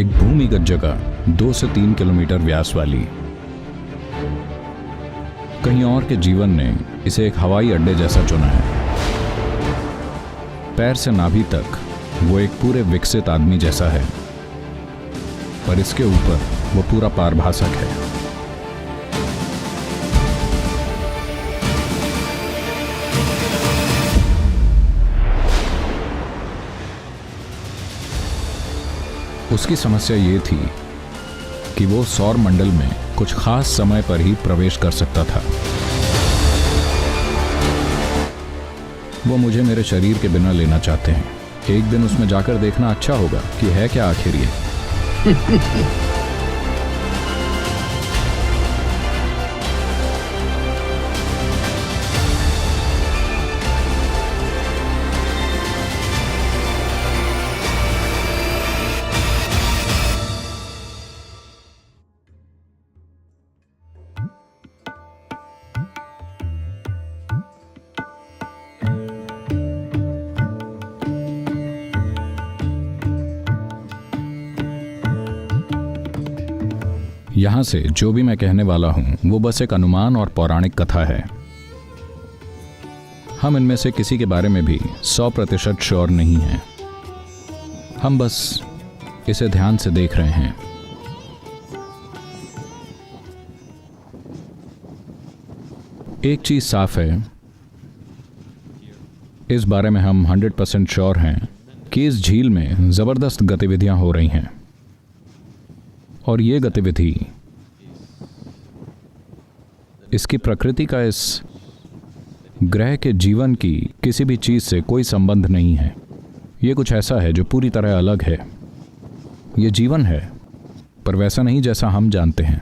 एक भूमिगत जगह 2 से 3 किलोमीटर व्यास वाली। कहीं और के जीवन ने इसे एक हवाई अड्डे जैसा चुना है। पैर से नाभि तक वो एक पूरे विकसित आदमी जैसा है, पर इसके ऊपर वो पूरा पारभासक है। उसकी समस्या ये थी कि वो सौर मंडल में कुछ खास समय पर ही प्रवेश कर सकता था। वो मुझे मेरे शरीर के बिना लेना चाहते हैं। एक दिन उसमें जाकर देखना अच्छा होगा कि है क्या आखिर ये। यहां से जो भी मैं कहने वाला हूं वो बस एक अनुमान और पौराणिक कथा है। हम इनमें से किसी के बारे में भी 100% श्योर नहीं हैं। हम बस इसे ध्यान से देख रहे हैं। एक चीज साफ है, इस बारे में हम 100% श्योर हैं कि इस झील में जबरदस्त गतिविधियां हो रही हैं, और ये गतिविधि इसकी प्रकृति का इस ग्रह के जीवन की किसी भी चीज से कोई संबंध नहीं है। ये कुछ ऐसा है जो पूरी तरह अलग है। ये जीवन है, पर वैसा नहीं जैसा हम जानते हैं।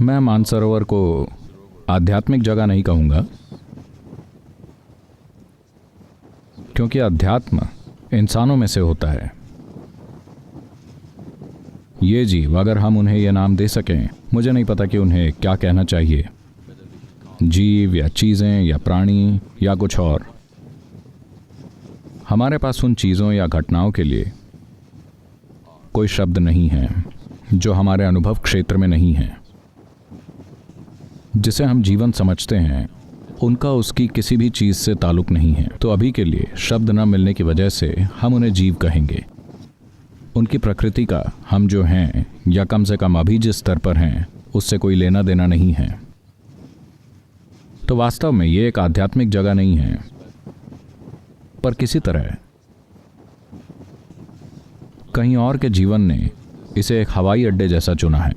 मैं मानसरोवर को आध्यात्मिक जगह नहीं कहूंगा, क्योंकि अध्यात्म इंसानों में से होता है। ये जीव, अगर हम उन्हें यह नाम दे सकें, मुझे नहीं पता कि उन्हें क्या कहना चाहिए, जीव या चीज़ें या प्राणी या कुछ और। हमारे पास उन चीज़ों या घटनाओं के लिए कोई शब्द नहीं है जो हमारे अनुभव क्षेत्र में नहीं है। जिसे हम जीवन समझते हैं, उनका उसकी किसी भी चीज़ से ताल्लुक नहीं है। तो अभी के लिए शब्द न मिलने की वजह से हम उन्हें जीव कहेंगे। उनकी प्रकृति का हम जो हैं, या कम से कम अभी जिस स्तर पर हैं, उससे कोई लेना देना नहीं है। तो वास्तव में ये एक आध्यात्मिक जगह नहीं है, पर किसी तरह कहीं और के जीवन ने इसे एक हवाई अड्डे जैसा चुना है।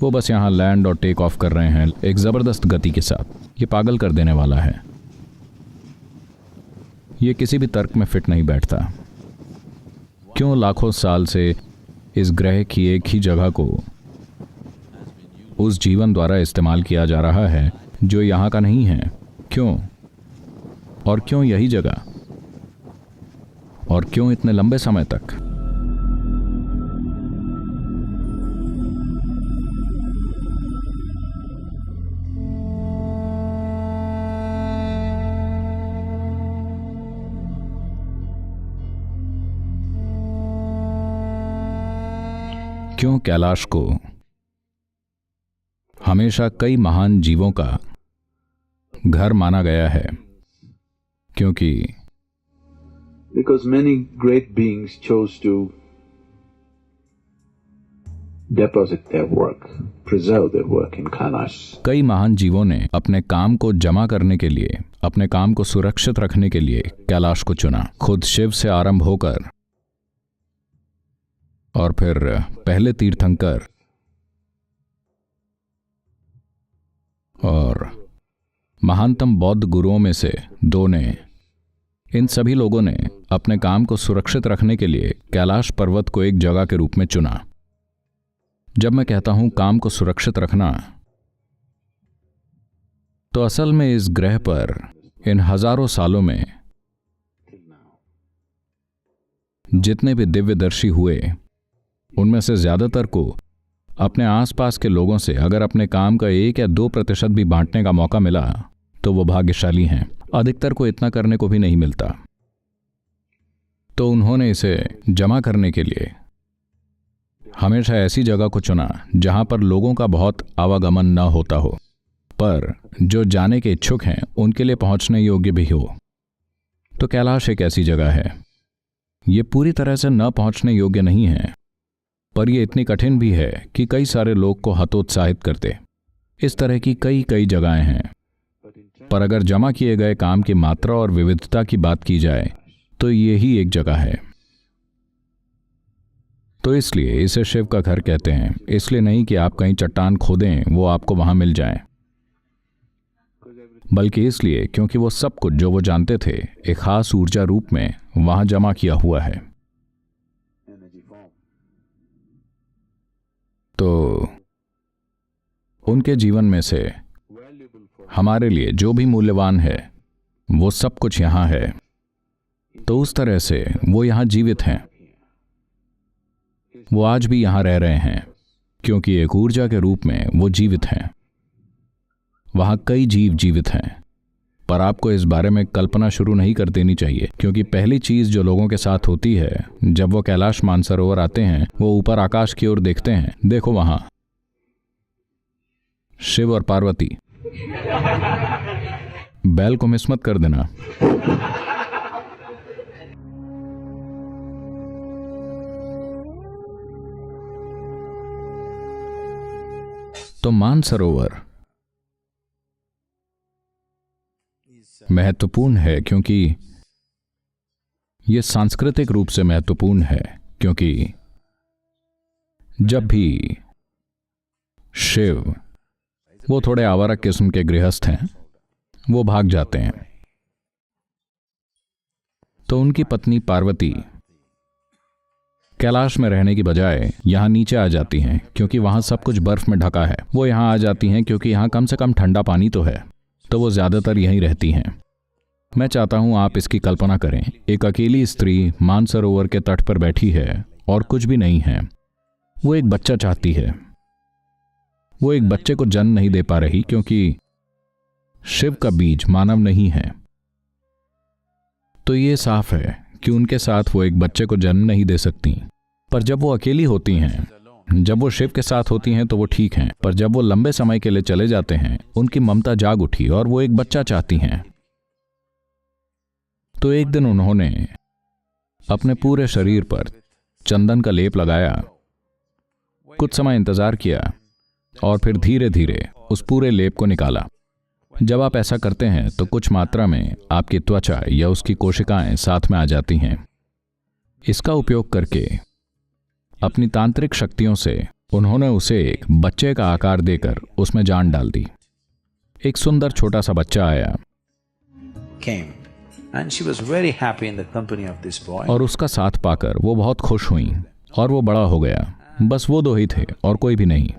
वो बस यहाँ लैंड और टेक ऑफ कर रहे हैं एक ज़बरदस्त गति के साथ। ये पागल कर देने वाला है। ये किसी भी तर्क में फिट नहीं बैठता। क्यों लाखों साल से इस ग्रह की एक ही जगह को उस जीवन द्वारा इस्तेमाल किया जा रहा है जो यहाँ का नहीं है? क्यों? और क्यों यही जगह? और क्यों इतने लंबे समय तक? क्यों कैलाश को हमेशा कई महान जीवों का घर माना गया है? क्योंकि Because many great beings chose to deposit their work, preserve their work in Kailash. कई महान जीवों ने अपने काम को जमा करने के लिए, अपने काम को सुरक्षित रखने के लिए कैलाश को चुना। खुद शिव से आरंभ होकर और फिर पहले तीर्थंकर और महानतम बौद्ध गुरुओं में से 2 ने, इन सभी लोगों ने अपने काम को सुरक्षित रखने के लिए कैलाश पर्वत को एक जगह के रूप में चुना। जब मैं कहता हूं काम को सुरक्षित रखना, तो असल में इस ग्रह पर इन हजारों सालों में जितने भी दिव्यदर्शी हुए, उनमें से ज्यादातर को अपने आसपास के लोगों से अगर अपने काम का 1 या 2% भी बांटने का मौका मिला, तो वो भाग्यशाली हैं। अधिकतर को इतना करने को भी नहीं मिलता। तो उन्होंने इसे जमा करने के लिए हमेशा ऐसी जगह को चुना जहां पर लोगों का बहुत आवागमन न होता हो, पर जो जाने के इच्छुक हैं उनके लिए पहुंचने योग्य भी हो। तो कैलाश एक ऐसी जगह है। ये पूरी तरह से न पहुंचने योग्य नहीं है, पर यह इतनी कठिन भी है कि कई सारे लोग को हतोत्साहित करते। इस तरह की कई जगहें हैं, पर अगर जमा किए गए काम की मात्रा और विविधता की बात की जाए तो यही एक जगह है। तो इसलिए इसे शिव का घर कहते हैं। इसलिए नहीं कि आप कहीं चट्टान खोदें वो आपको वहां मिल जाए, बल्कि इसलिए क्योंकि वो सब कुछ जो वो जानते थे एक खास ऊर्जा रूप में वहां जमा किया हुआ है। तो उनके जीवन में से हमारे लिए जो भी मूल्यवान है वो सब कुछ यहां है। तो उस तरह से वो यहां जीवित हैं। वो आज भी यहां रह रहे हैं क्योंकि एक ऊर्जा के रूप में वो जीवित हैं। वहां कई जीव जीवित हैं, पर आपको इस बारे में कल्पना शुरू नहीं कर देनी चाहिए, क्योंकि पहली चीज जो लोगों के साथ होती है जब वो कैलाश मानसरोवर आते हैं, वो ऊपर आकाश की ओर देखते हैं। देखो वहां शिव और पार्वती। बैल को मिस मत कर देना। तो मानसरोवर महत्वपूर्ण है क्योंकि यह सांस्कृतिक रूप से महत्वपूर्ण है, क्योंकि जब भी शिव, वो थोड़े आवारा किस्म के गृहस्थ हैं, वो भाग जाते हैं, तो उनकी पत्नी पार्वती कैलाश में रहने की बजाय यहां नीचे आ जाती हैं, क्योंकि वहां सब कुछ बर्फ में ढका है। वो यहां आ जाती हैं क्योंकि यहां कम से कम ठंडा पानी तो है, तो वो ज्यादातर यहीं रहती हैं। मैं चाहता हूं आप इसकी कल्पना करें, एक अकेली स्त्री मानसरोवर के तट पर बैठी है और कुछ भी नहीं है। वो एक बच्चा चाहती है। वो एक बच्चे को जन्म नहीं दे पा रही क्योंकि शिव का बीज मानव नहीं है। तो ये साफ है कि उनके साथ वो एक बच्चे को जन्म नहीं दे सकती। पर जब वो अकेली होती हैं, जब वो शिव के साथ होती हैं तो वो ठीक हैं, पर जब वो लंबे समय के लिए चले जाते हैं, उनकी ममता जाग उठी और वो एक बच्चा चाहती हैं। तो एक दिन उन्होंने अपने पूरे शरीर पर चंदन का लेप लगाया, कुछ समय इंतजार किया और फिर धीरे धीरे उस पूरे लेप को निकाला। जब आप ऐसा करते हैं तो कुछ मात्रा में आपकी त्वचा या उसकी कोशिकाएं साथ में आ जाती हैं। इसका उपयोग करके अपनी तांत्रिक शक्तियों से उन्होंने उसे एक बच्चे का आकार देकर उसमें जान डाल दी। एक सुंदर छोटा सा बच्चा आया and she was very happy in the company of this boy. और उसका साथ पाकर वो बहुत खुश हुई और वो बड़ा हो गया। बस वो दो ही थे और कोई भी नहीं।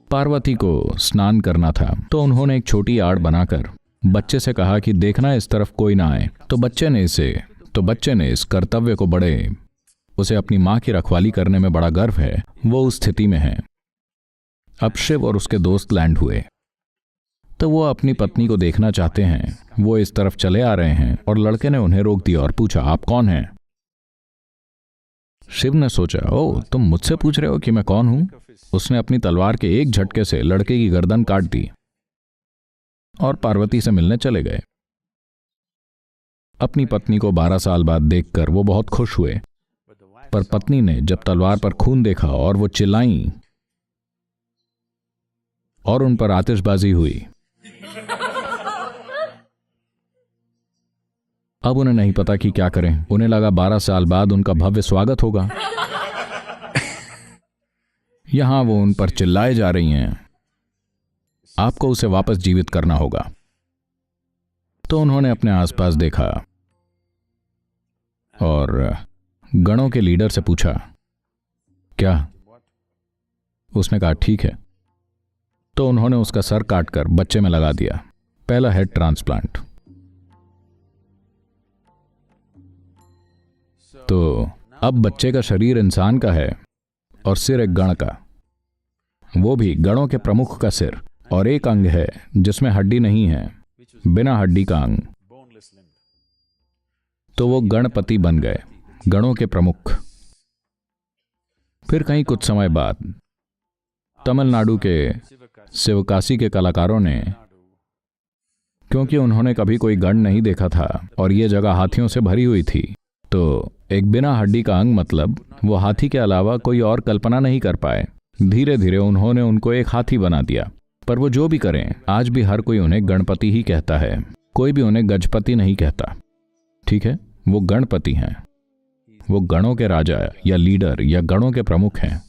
पार्वती को स्नान करना था, तो उन्होंने एक छोटी आड़ बनाकर बच्चे से कहा कि देखना इस तरफ कोई ना आए। तो बच्चे ने इस कर्तव्य को बड़े, उसे अपनी मां की रखवाली करने में बड़ा गर्व है, वो उस स्थिति में है। अब शिव और उसके दोस्त लैंड हुए, तो वो अपनी पत्नी को देखना चाहते हैं। वो इस तरफ चले आ रहे हैं और लड़के ने उन्हें रोक दिया और पूछा, आप कौन हैं? शिव ने सोचा, ओ तुम मुझसे पूछ रहे हो कि मैं कौन हूं? उसने अपनी तलवार के एक झटके से लड़के की गर्दन काट दी और पार्वती से मिलने चले गए। अपनी पत्नी को 12 साल बाद देखकर वो बहुत खुश हुए, पर पत्नी ने जब तलवार पर खून देखा और वो चिल्लाई और उन पर आतिशबाजी हुई। अब उन्हें नहीं पता कि क्या करें। उन्हें लगा 12 साल बाद उनका भव्य स्वागत होगा। यहां वो उन पर चिल्लाए जा रही हैं, आपको उसे वापस जीवित करना होगा। तो उन्होंने अपने आसपास देखा और गणों के लीडर से पूछा, क्या? उसने कहा, ठीक है। तो उन्होंने उसका सर काटकर बच्चे में लगा दिया, पहला हेड ट्रांसप्लांट। तो अब बच्चे का शरीर इंसान का है और सिर एक गण का, वो भी गणों के प्रमुख का सिर, और एक अंग है जिसमें हड्डी नहीं है, बिना हड्डी का अंग। तो वो गणपति बन गए, गणों के प्रमुख। फिर कहीं कुछ समय बाद तमिलनाडु के शिवकाशी के कलाकारों ने, क्योंकि उन्होंने कभी कोई गण नहीं देखा था और ये जगह हाथियों से भरी हुई थी, तो एक बिना हड्डी का अंग मतलब वो हाथी के अलावा कोई और कल्पना नहीं कर पाए। धीरे धीरे उन्होंने उनको एक हाथी बना दिया। पर वो जो भी करें, आज भी हर कोई उन्हें गणपति ही कहता है, कोई भी उन्हें गजपति नहीं कहता। ठीक है, वो गणपति हैं, वो गणों के राजा या लीडर या गणों के प्रमुख हैं।